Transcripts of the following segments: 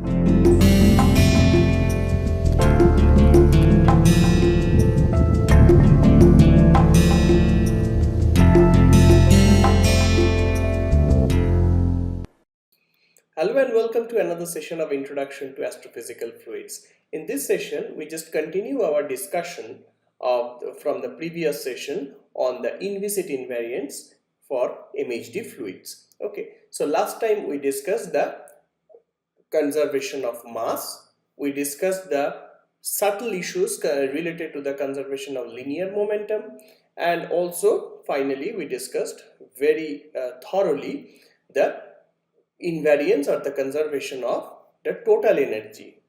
Hello and welcome to another session of Introduction to Astrophysical Fluids. In this session, we just continue our discussion from the previous session on the Inviscid invariants for MHD fluids. Okay, so last time we discussed the conservation of mass, we discussed the subtle issues related to the conservation of linear momentum, and also finally we discussed very thoroughly the invariance or the conservation of the total energy.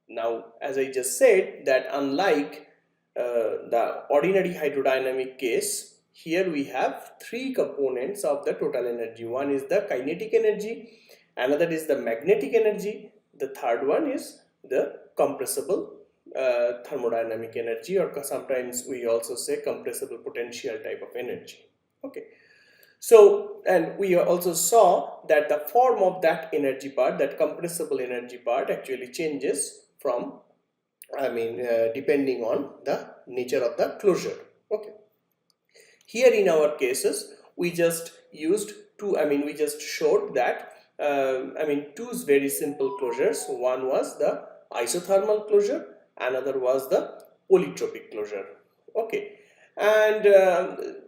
Now, as I just said, that unlike the ordinary hydrodynamic case, here we have three components of the total energy. One is the kinetic energy, another is the magnetic energy, the third one is the compressible thermodynamic energy, or sometimes we also say compressible potential type of energy. Okay. So, and we also saw that the form of that energy part, that compressible energy part, actually changes from, depending on the nature of the closure. Okay. Here in our cases, we just used two, we just showed that, two very simple closures. One was the isothermal closure, another was the polytropic closure. Okay. And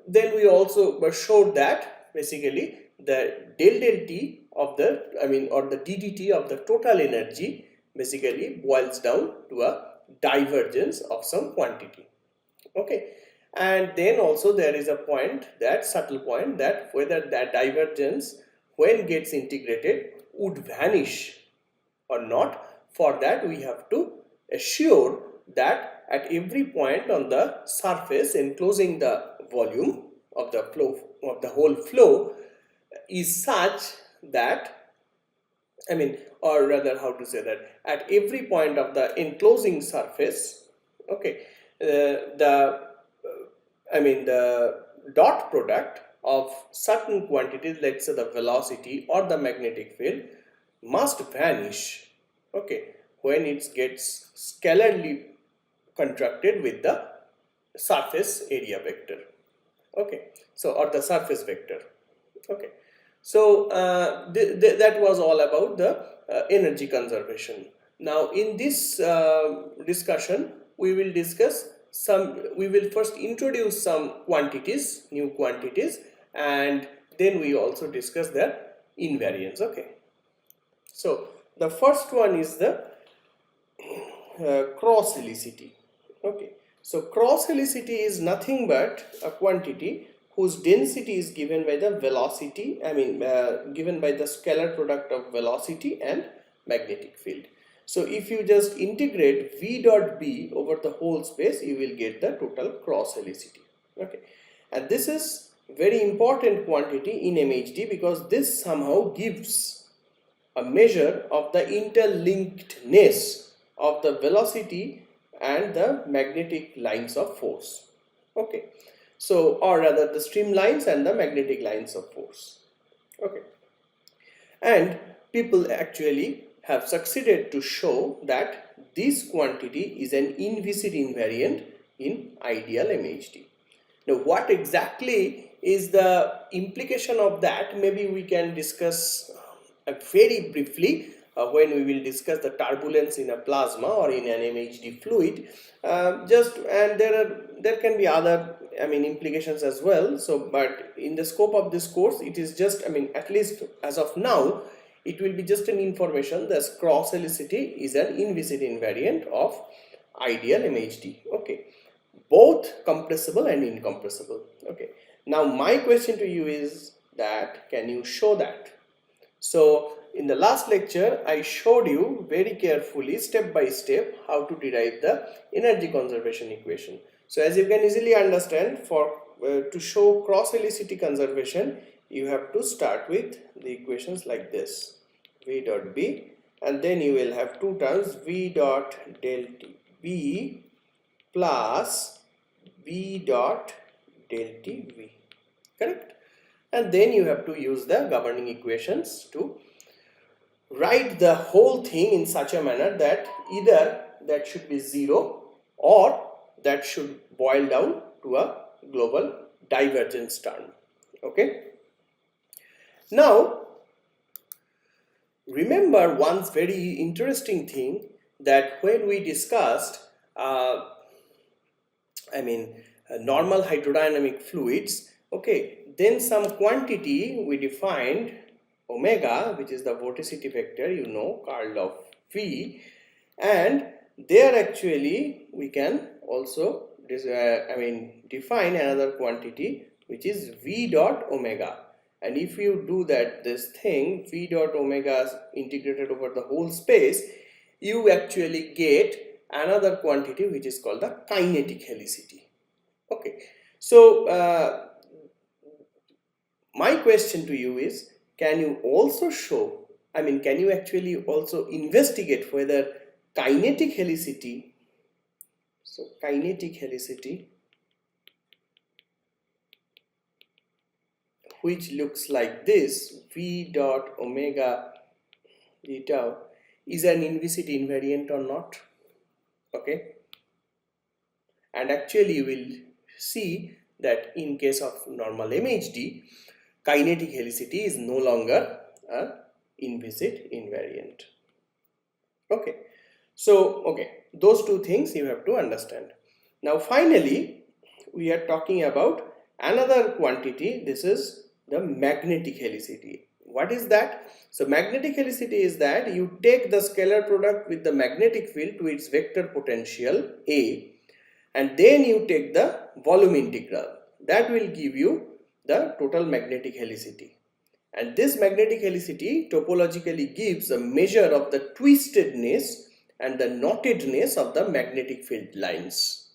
then we also showed that basically the del T of the, or the ddt of the total energy basically boils down to a divergence of some quantity. Okay. And then also there is a point, that subtle point, that whether that divergence when gets integrated would vanish or not. For that we have to assure that at every point on the surface enclosing the volume of the flow, of the whole flow, is such that, or rather how to say that, at every point of the enclosing surface, okay, the dot product of certain quantities, let's say the velocity or the magnetic field, must vanish, okay, when it gets scalarly contracted with the surface area vector. Okay, so, or the surface vector. Okay, so that was all about the energy conservation. Now in this discussion we will discuss we will first introduce some quantities, new quantities, and then we also discuss the invariance. Okay, so the first one is the cross helicity. Okay, so cross helicity is nothing but a quantity whose density is given by the velocity, given by the scalar product of velocity and magnetic field. So if you just integrate V dot B over the whole space, you will get the total cross helicity. Okay, and this is very important quantity in MHD because this somehow gives a measure of the interlinkedness of the velocity and the magnetic lines of force. Okay, so, or rather the streamlines and the magnetic lines of force. Okay, and people actually have succeeded to show that this quantity is an inviscid invariant in ideal MHD. Now what exactly is the implication of that? Maybe we can discuss very briefly when we will discuss the turbulence in a plasma or in an MHD fluid. And there can be other implications as well. So, but in the scope of this course, it is just at least as of now, it will be just an information that cross helicity is an inviscid invariant of ideal MHD. Okay, both compressible and incompressible. Okay, now my question to you is that can you show that? So in the last lecture I showed you very carefully step by step how to derive the energy conservation equation. So as you can easily understand, for to show cross helicity conservation, you have to start with the equations like this: V dot B, and then you will have two terms, V dot del T B plus V dot del T V, correct? And then you have to use the governing equations to write the whole thing in such a manner that either that should be 0 or that should boil down to a global divergence term. Okay. Now, remember one very interesting thing, that when we discussed normal hydrodynamic fluids, okay, then some quantity we defined omega, which is the vorticity vector, you know, curl of V, and there actually we can also define another quantity which is V dot omega. And if you do that, this thing V dot omega is integrated over the whole space, you actually get another quantity which is called the kinetic helicity. Okay, so my question to you is, can you also show, can you actually also investigate whether kinetic helicity, so kinetic helicity, which looks like this, V dot omega d tau, is an Inviscid invariant or not? Okay, and actually you will see that in case of normal MHD, kinetic helicity is no longer a Inviscid invariant. Okay, so those two things you have to understand. Now finally we are talking about another quantity. This is the magnetic helicity. What is that? So magnetic helicity is that you take the scalar product with the magnetic field to its vector potential A, and then you take the volume integral. That will give you the total magnetic helicity. And this magnetic helicity topologically gives a measure of the twistedness and the knottedness of the magnetic field lines.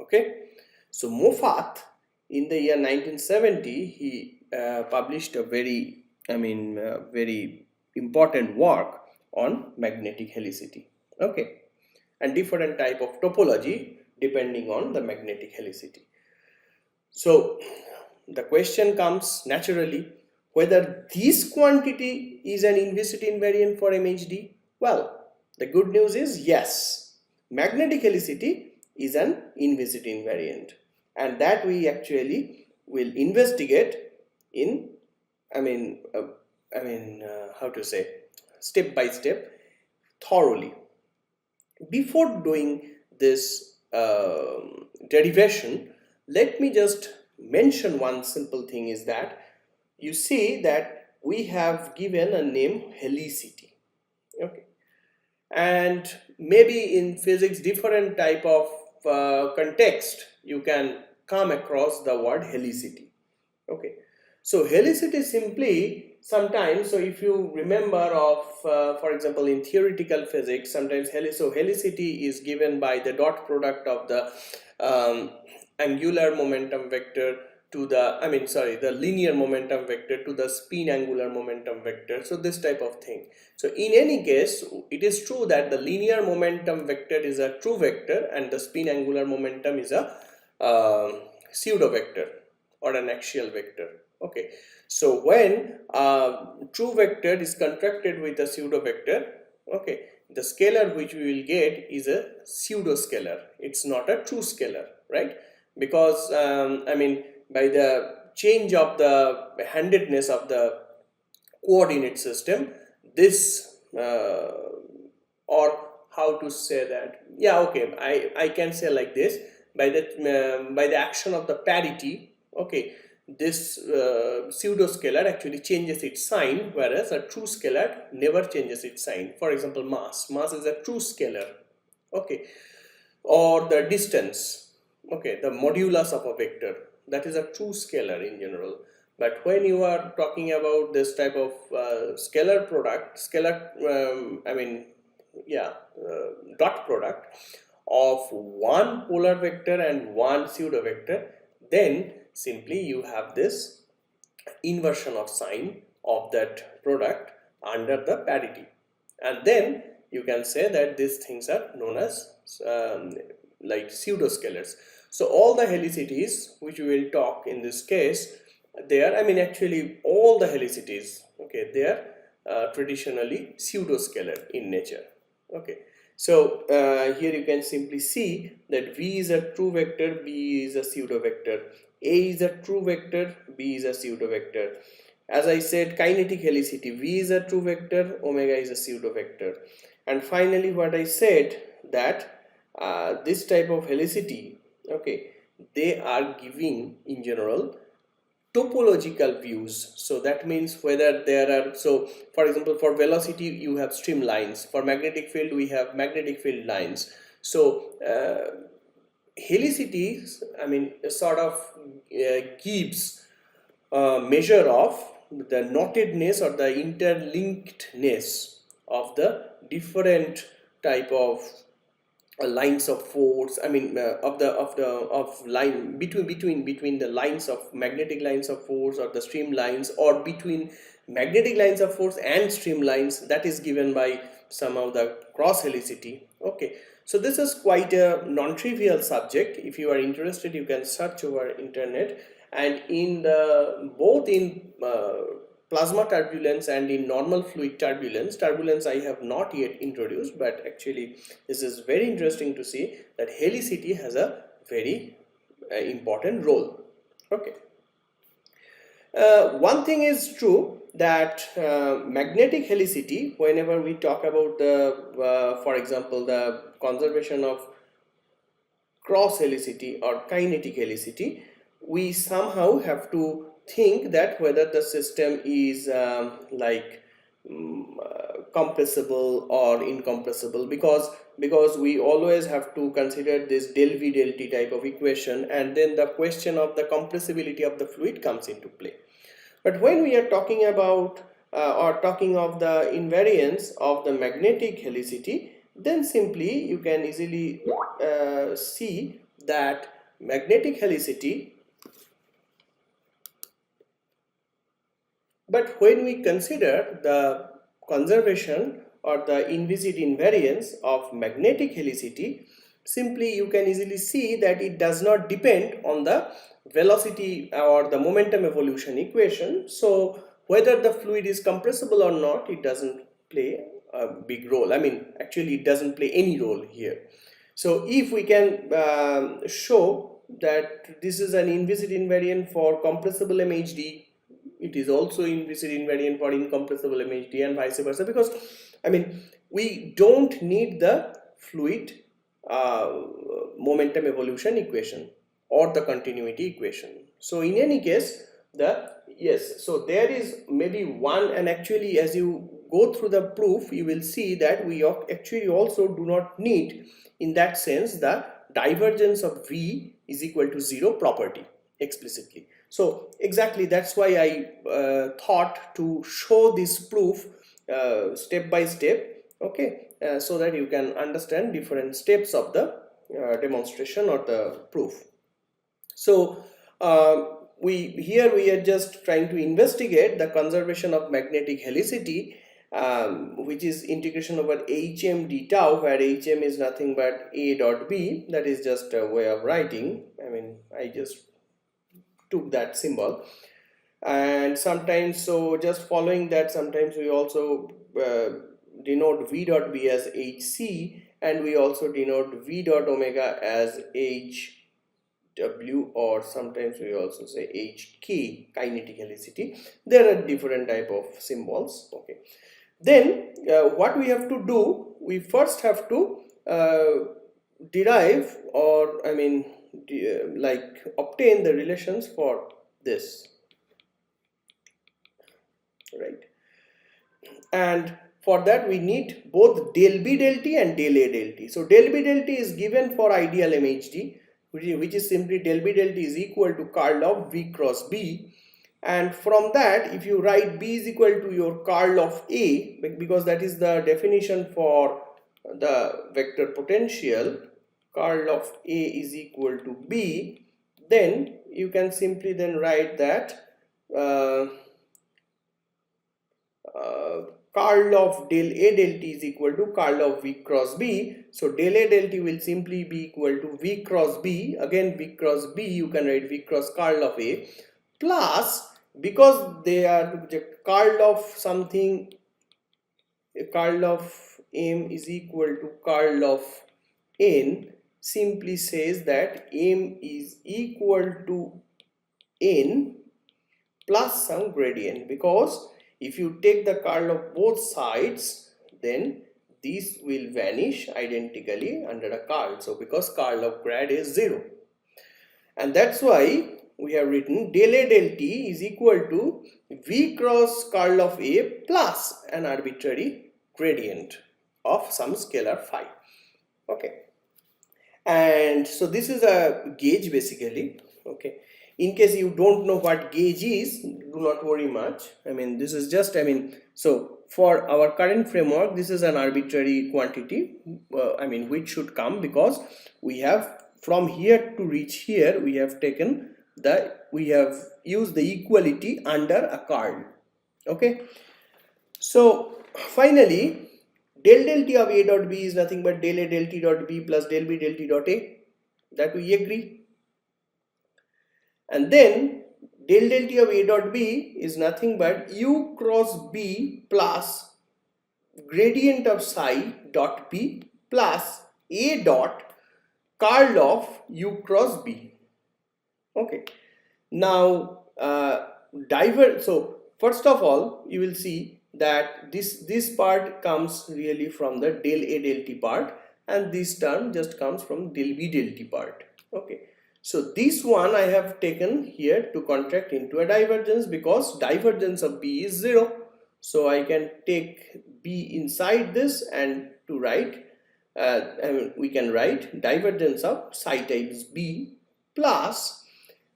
Okay, so Moffat in the year 1970, he published a very very important work on magnetic helicity. Okay, and different type of topology depending on the magnetic helicity. So the question comes naturally, whether this quantity is an Inviscid invariant for MHD. Well, the good news is yes, magnetic helicity is an Inviscid invariant, and that we actually will investigate in step by step, thoroughly. Before doing this derivation, let me just mention one simple thing, is that you see that we have given a name helicity. Okay, and maybe in physics different type of context you can come across the word helicity. Okay, so helicity simply sometimes, so if you remember of for example in theoretical physics, sometimes helicity is given by the dot product of the angular momentum vector to the the linear momentum vector to the spin angular momentum vector. So this type of thing. So in any case, it is true that the linear momentum vector is a true vector and the spin angular momentum is a pseudo vector or an axial vector. Okay, so when true vector is contracted with a pseudo vector, okay, the scalar which we will get is a pseudo scalar. It's not a true scalar, right? Because by the change of the handedness of the coordinate system, this or how to say that, yeah, okay, I can say like this, by the action of the parity, okay, this pseudo scalar actually changes its sign, whereas a true scalar never changes its sign. For example, mass is a true scalar, okay, or the distance, okay, the modulus of a vector, that is a true scalar in general. But when you are talking about this type of scalar product, dot product of one polar vector and one pseudo vector, then simply you have this inversion of sign of that product under the parity, and then you can say that these things are known as like pseudo scalars. So all the helicities which we will talk in this case, they are actually all the helicities, okay, they are traditionally pseudoscalar in nature. Okay, so here you can simply see that V is a true vector, B is a pseudo vector, A is a true vector, B is a pseudo vector. As I said, kinetic helicity, V is a true vector, omega is a pseudo vector. And finally what I said, that this type of helicity, okay, they are giving in general topological views. So that means whether there are, so for example, for velocity you have streamlines, for magnetic field we have magnetic field lines. So helicity, I mean, sort of gives a measure of the knottedness or the interlinkedness of the different type of lines of force, I mean, of line between the lines of magnetic lines of force or the streamlines, or between magnetic lines of force and streamlines, that is given by some of the cross helicity. Okay, so this is quite a non-trivial subject. If you are interested, you can search over internet, and in the both in plasma turbulence and in normal fluid turbulence I have not yet introduced, but actually this is very interesting to see that helicity has a very important role. Okay, one thing is true, that magnetic helicity, whenever we talk about the for example the conservation of cross helicity or kinetic helicity, we somehow have to think that whether the system is compressible or incompressible, because we always have to consider this del V del T type of equation, and then the question of the compressibility of the fluid comes into play. But when we are talking about or talking of the invariance of the magnetic helicity, then simply you can easily see that magnetic helicity, but when we consider the conservation or the inviscid invariance of magnetic helicity, simply you can easily see that it does not depend on the velocity or the momentum evolution equation. So whether the fluid is compressible or not, it doesn't play a big role. I mean, actually it doesn't play any role here. So if we can show that this is an inviscid invariant for compressible MHD, it is also inviscid invariant for incompressible MHD, and vice versa, because I mean we don't need the fluid momentum evolution equation or the continuity equation. So in any case, so there is maybe one, and actually as you go through the proof you will see that we actually also do not need, in that sense, the divergence of V is equal to 0 property explicitly. So exactly that's why I thought to show this proof step by step, okay, so that you can understand different steps of the demonstration or the proof. So we are just trying to investigate the conservation of magnetic helicity, which is integration over hm d tau, where hm is nothing but a dot b. That is just a way of writing. I mean, I just took that symbol, and sometimes, so just following that, sometimes we also denote v dot b as hc, and we also denote v dot omega as hw, or sometimes we also say hk, kinetic helicity. There are different type of symbols. Okay, then what we have to do, we first have to derive, or I mean obtain the relations for this, right? And for that we need both del B del T and del A del T. So del B del T is given for ideal MHD, which is simply del B del T is equal to curl of V cross B, and from that if you write B is equal to your curl of A, because that is the definition for the vector potential, curl of A is equal to B, then you can simply then write that curl of del A del T is equal to curl of V cross B. So del A del T will simply be equal to V cross B, again V cross B, you can write V cross curl of A, plus, because they are the curl of something curl of M is equal to curl of N simply says that M is equal to N plus some gradient, because if you take the curl of both sides, then these will vanish identically under a curl. So because curl of grad is 0, and that's why we have written del A del T is equal to V cross curl of A plus an arbitrary gradient of some scalar phi. Okay, and so this is a gauge basically. Okay, in case you don't know what gauge is, do not worry much. I mean, this is just, I mean, so for our current framework, this is an arbitrary quantity, I mean, which should come because we have from here to reach here, we have taken the, we have used the equality under a curl. Okay, so finally, del del T of A dot B is nothing but del A del T dot B plus del B del T dot A. That we agree. And then del del T of A dot B is nothing but U cross B plus gradient of psi dot B plus A dot curl of U cross B. Okay. Now so first of all, you will see that this part comes really from the del A del T part, and this term just comes from del B del T part. Okay, so this one I have taken here to contract into a divergence because divergence of B is 0. So I can take B inside this and to write, I mean, we can write divergence of psi times B plus,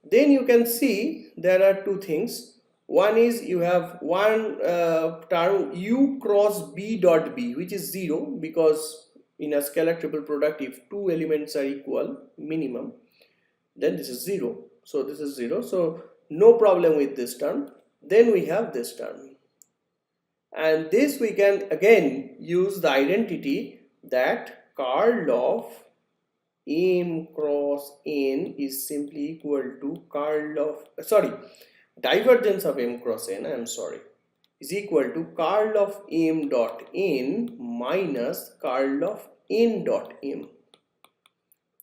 then you can see there are two things. One is you have one term U cross B dot B, which is 0, because in a scalar triple product, if two elements are equal minimum, then this is 0. So this is 0. So no problem with this term. Then we have this term. And this we can again use the identity that curl of M cross N is simply equal to curl of, divergence of M cross N, I am sorry, is equal to curl of M dot N minus curl of N dot M.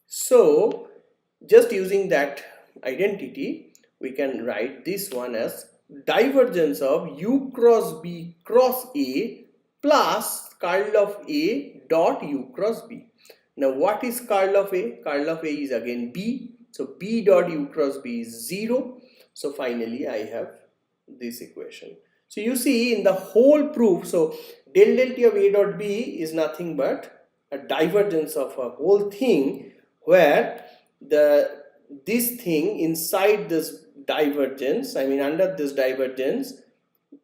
So just using that identity, we can write this one as divergence of U cross B cross A plus curl of A dot U cross B. Now what is curl of A? Curl of A is again B. So B dot U cross B is 0. So finally I have this equation. So you see in the whole proof, so del del T of A dot B is nothing but a divergence of a whole thing, where this thing inside this divergence, I mean under this divergence,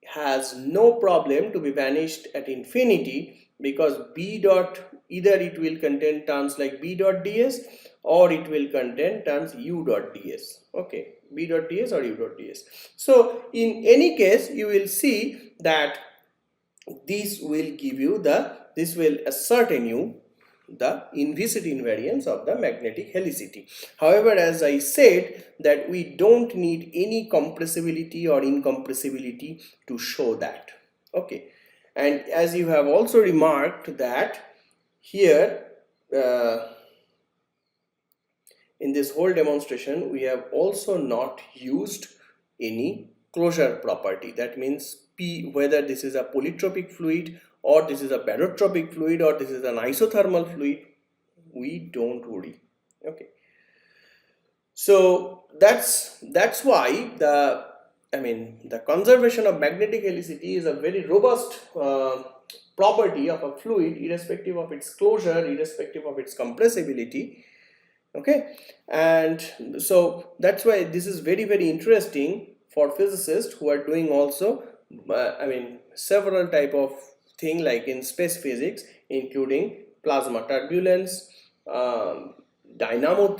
has no problem to be vanished at infinity, because B dot, either it will contain terms like B dot ds or it will contain terms U dot ds. Okay, B dot ds or U dot ds. So in any case, you will see that this will give you this will ascertain you the inviscid invariance of the magnetic helicity. However, as I said, that we don't need any compressibility or incompressibility to show that. Okay, and as you have also remarked that here in this whole demonstration, we have also not used any closure property. That means P, whether this is a polytropic fluid or this is a barotropic fluid or this is an isothermal fluid, we don't worry. Okay, so that's why the conservation of magnetic helicity is a very robust property of a fluid, irrespective of its closure, irrespective of its compressibility. Okay, and so that's why this is very, very interesting for physicists who are doing also several type of thing like in space physics, including plasma turbulence, dynamo,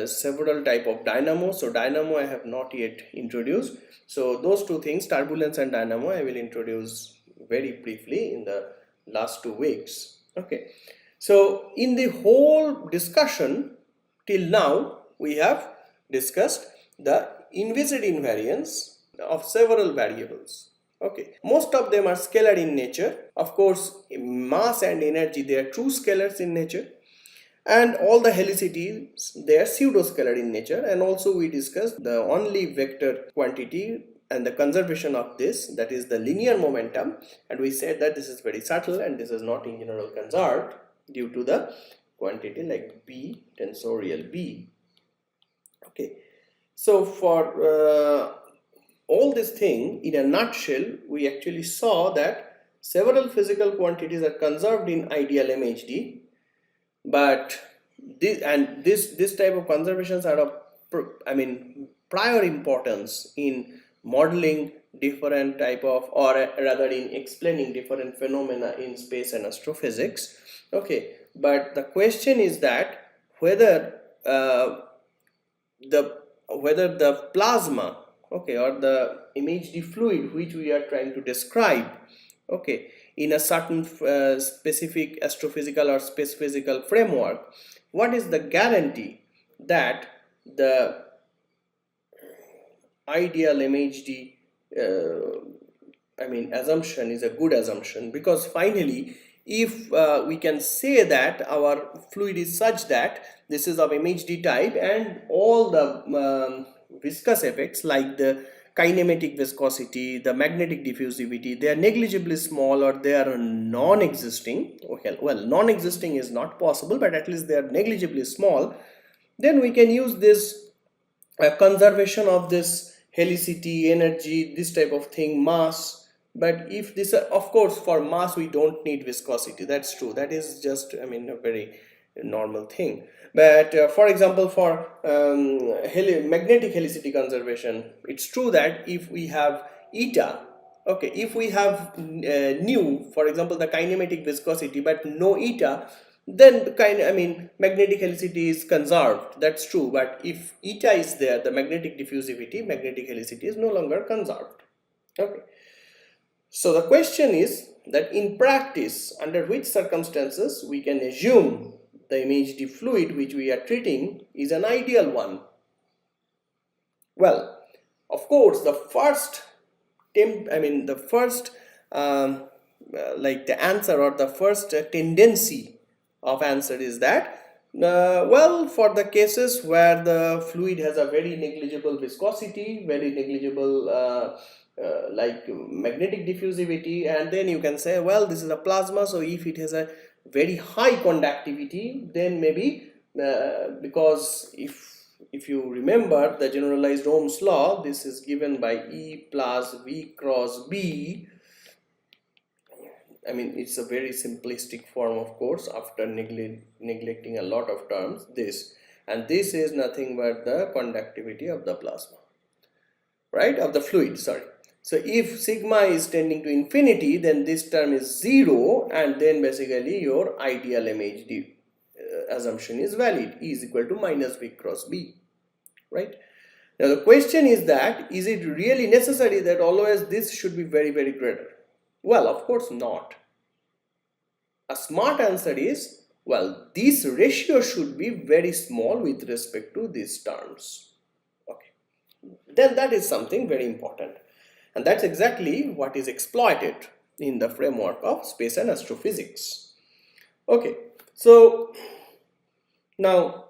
several type of dynamo. So dynamo I have not yet introduced. So those two things, turbulence and dynamo, I will introduce very briefly in the last 2 weeks. Okay, so in the whole discussion till now, we have discussed the inviscid invariance of several variables. Okay, most of them are scalar in nature. Of course, mass and energy, they are true scalars in nature, and all the helicities, they are pseudo-scalar in nature. And also we discussed the only vector quantity and the conservation of this, that is the linear momentum, and we said that this is very subtle and this is not in general conserved due to the quantity like B tensorial B. Okay, so for all this thing in a nutshell, we actually saw that several physical quantities are conserved in ideal MHD, but this type of conservations are of prior importance in modeling different type of, or rather in explaining different phenomena in space and astrophysics. Okay, but the question is that whether the plasma, okay, or the MHD fluid which we are trying to describe, okay, in a certain specific astrophysical or space physical framework, what is the guarantee that the ideal MHD assumption is a good assumption? Because finally, if we can say that our fluid is such that this is of MHD type and all the viscous effects like the kinematic viscosity, the magnetic diffusivity, they are negligibly small or they are non-existing. Okay, well, non-existing is not possible, but at least they are negligibly small, then we can use this conservation of this helicity, energy, this type of thing, mass. But if this, of course, for mass we don't need viscosity, that's true, that is just a very normal thing. But for example, for magnetic helicity conservation, it's true that if we have eta, okay, if we have nu, for example, the kinematic viscosity, but no eta, then the magnetic helicity is conserved, that's true. But if eta is there, the magnetic diffusivity, magnetic helicity is no longer conserved. Okay, so the question is that in practice, under which circumstances we can assume the MHD fluid which we are treating is an ideal one? Well, of course, the first the answer or the first tendency of answer is that well, for the cases where the fluid has a very negligible viscosity, very negligible like magnetic diffusivity, and then you can say, well, this is a plasma, so if it has a very high conductivity, then maybe because if you remember the generalized Ohm's law, this is given by E plus V cross B. It's a very simplistic form, of course, after neglecting a lot of terms, this, and this is nothing but the conductivity of the plasma, right, of the fluid, sorry. So if sigma is tending to infinity, then this term is 0, and then basically your ideal MHD assumption is valid. E is equal to minus V cross B, right? Now the question is that, is it really necessary that always this should be very, very greater? Well, of course not. A smart answer is, well, this ratio should be very small with respect to these terms. Okay, then that is something very important, and that's exactly what is exploited in the framework of space and astrophysics. Okay, so now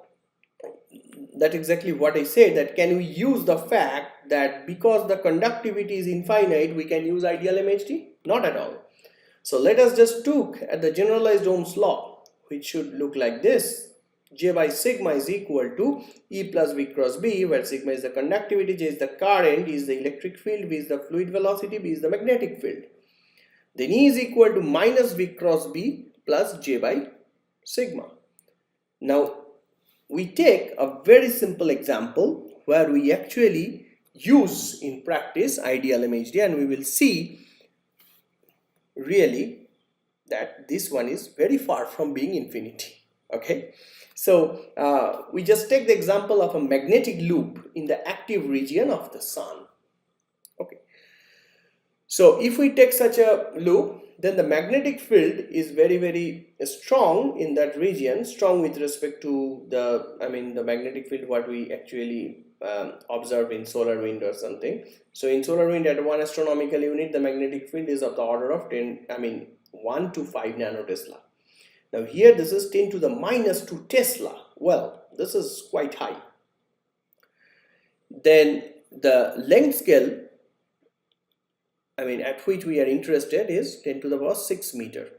that's exactly what I said, that can we use the fact that because the conductivity is infinite, we can use ideal MHD? Not at all. So let us just look at the generalized Ohm's law, which should look like this. J by sigma is equal to E plus V cross B, where sigma is the conductivity, J is the current, E is the electric field, V is the fluid velocity, B is the magnetic field. Then E is equal to minus V cross B plus J by sigma. Now we take a very simple example where we actually use in practice ideal MHD, and we will see really that this one is very far from being infinity. Okay, so we just take the example of a magnetic loop in the active region of the sun. Okay, so if we take such a loop, then the magnetic field is very, very strong in that region, strong with respect to the the magnetic field what we actually observed in solar wind or something. So in solar wind at 1 astronomical unit, the magnetic field is of the order of 1 to 5 nanotesla. Now here this is 10 to the minus 2 Tesla. Well, this is quite high. Then the length scale, at which we are interested is 10 to the power 6 meter.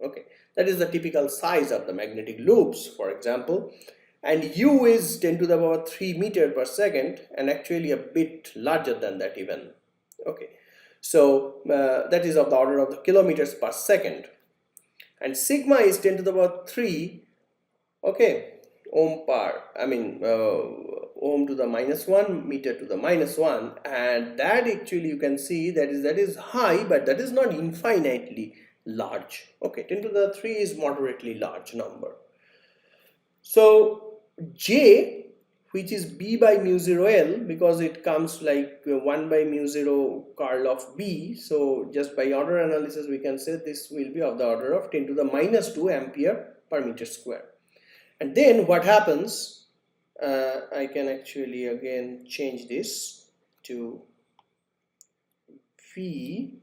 Okay, that is the typical size of the magnetic loops, for example. And U is 10 to the power 3 meter per second, and actually a bit larger than that even. Okay, so that is of the order of the kilometers per second. And sigma is 10 to the power 3, okay, ohm to the minus 1, meter to the minus 1, and that actually you can see that is high, but that is not infinitely large. Okay, 10 to the 3 is moderately large number. So J, which is B by mu 0 L, because it comes like 1 by mu 0 curl of B, so just by order analysis we can say this will be of the order of 10 to the minus 2 ampere per meter square. And then what happens, I can actually again change this to V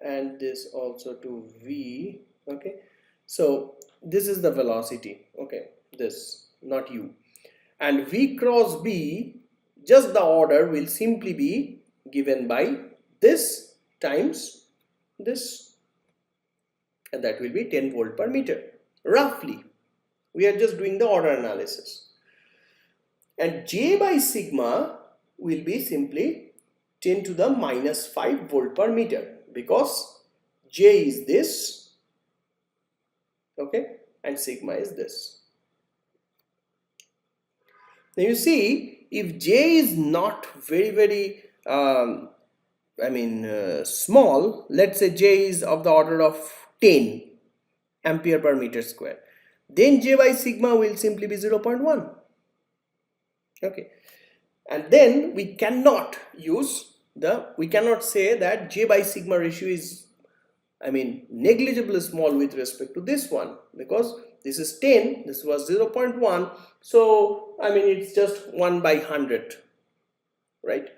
and this also to V. Okay, so this is the velocity, okay, this, not U. And V cross B, just the order will simply be given by this times this, and that will be 10 volt per meter, roughly. We are just doing the order analysis. And J by sigma will be simply 10 to the minus 5 volt per meter, because J is this, okay, and sigma is this. Now you see, if J is not very small, let's say J is of the order of 10 ampere per meter square, then J by sigma will simply be 0.1. Okay, and then we cannot say that J by sigma ratio is negligibly small with respect to this one, because this is 10, this was 0.1, so it's just 1 by 100, right?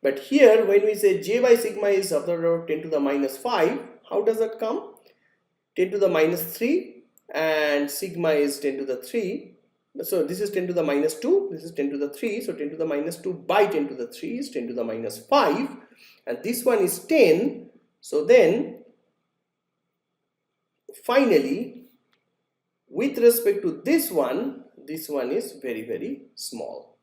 But here when we say J by sigma is of the order of 10 to the minus 5, how does that come? 10 to the minus 3 and sigma is 10 to the 3, so this is 10 to the minus 2, this is 10 to the 3, so 10 to the minus 2 by 10 to the 3 is 10 to the minus 5, and this one is 10, so then finally with respect to this one is very small.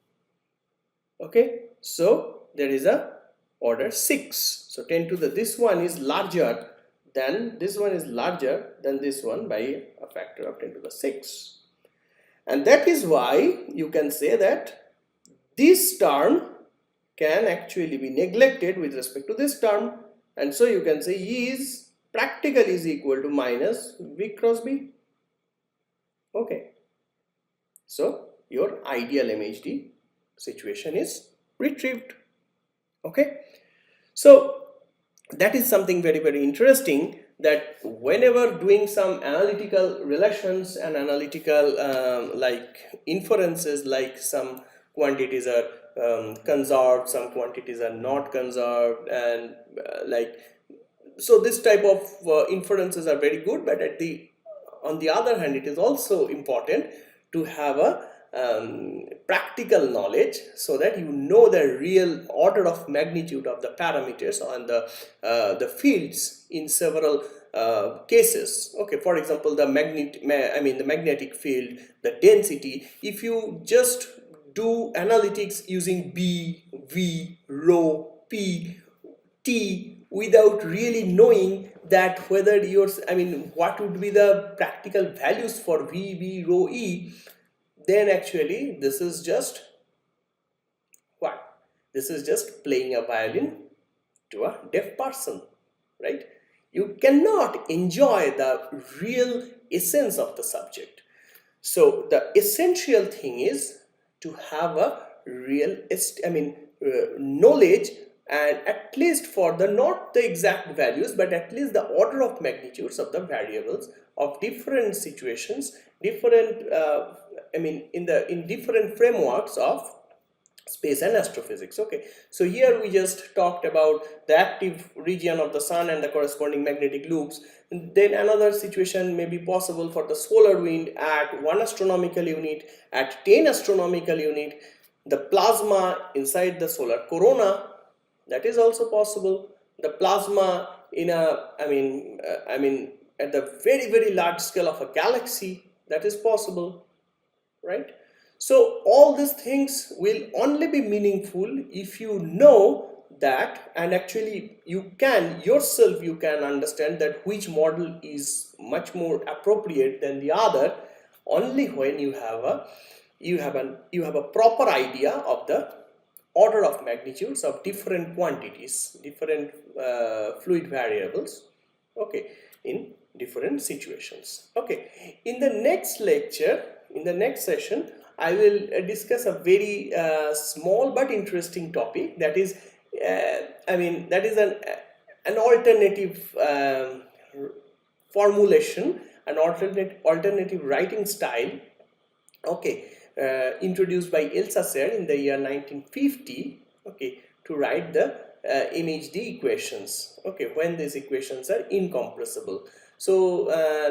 Okay, so there is a order 6, so 10 to the this one is larger than this one by a factor of 10 to the 6, and that is why you can say that this term can actually be neglected with respect to this term, and so you can say E is practically is equal to minus V cross B. Okay, so your ideal MHD situation is retrieved. Okay, so that is something very interesting, that whenever doing some analytical relations and analytical like inferences, like some quantities are conserved, some quantities are not conserved, and so this type of inferences are very good, but on the other hand, it is also important to have a practical knowledge, so that you know the real order of magnitude of the parameters on the fields in several cases. Okay, for example, the magnetic field, the density. If you just do analytics using B, V, rho, P, T, without really knowing that whether what would be the practical values for V, B, rho, E, then actually this is just what? This is just playing a violin to a deaf person, right? You cannot enjoy the real essence of the subject. So the essential thing is to have a real knowledge, and at least for the not the exact values, but at least the order of magnitudes of the variables of different situations, different in different frameworks of space and astrophysics. Okay, so here we just talked about the active region of the sun and the corresponding magnetic loops. Then another situation may be possible for the solar wind at 1 astronomical unit, at 10 astronomical unit, the plasma inside the solar corona, that is also possible. The plasma in a I mean at the very large scale of a galaxy, that is possible, right? So all these things will only be meaningful if you know that, and actually you can yourself, you can understand that which model is much more appropriate than the other, only when you have a proper idea of the order of magnitudes of different quantities, different fluid variables, okay, in different situations. Okay, in the next lecture, in the next session, I will discuss a very small but interesting topic, that is that is an alternative formulation, an alternative writing style, okay, introduced by Elsasser in the year 1950, okay, to write the MHD equations, okay, when these equations are incompressible. So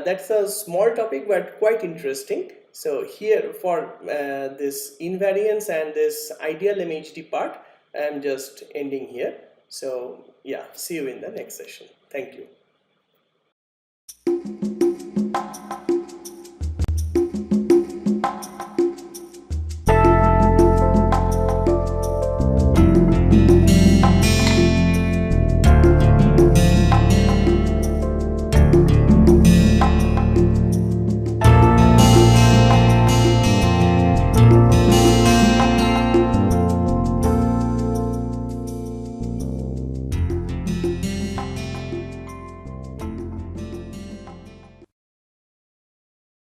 that's a small topic but quite interesting. So here for this invariance and this ideal MHD part, I am just ending here. So yeah, see you in the next session. Thank you.